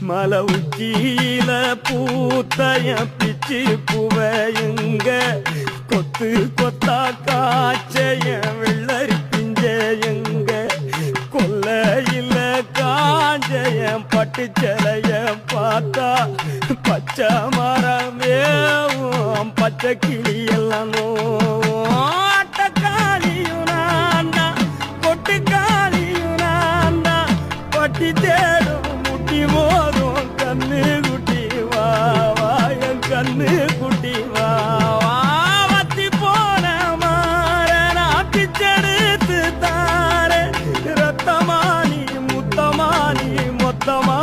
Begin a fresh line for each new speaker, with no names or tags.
மலை உச்சியில பூத்தைய பிச்சு புவையுங்க கொத்து கொத்தா காய்ச்சைய வெள்ளரி பிஞ்சையுங்க கொல்லையில காஞ்சைய பட்டு சிலைய பார்த்தா பச்சை மரமேவும் பச்சை கிளியெல்லாம் ஆட்டக்காளியும் நான்டா கொட்டுக்காளியும் நான்டா பட்டி தேடும் முட்டி மோதும் கண்ணு குட்டி வா வா என் கண்ணு குட்டி வா வா வத்தி போன மாற நான் பிச்செடுத்து தார ரத்தமானி முத்தமானி மொத்தமா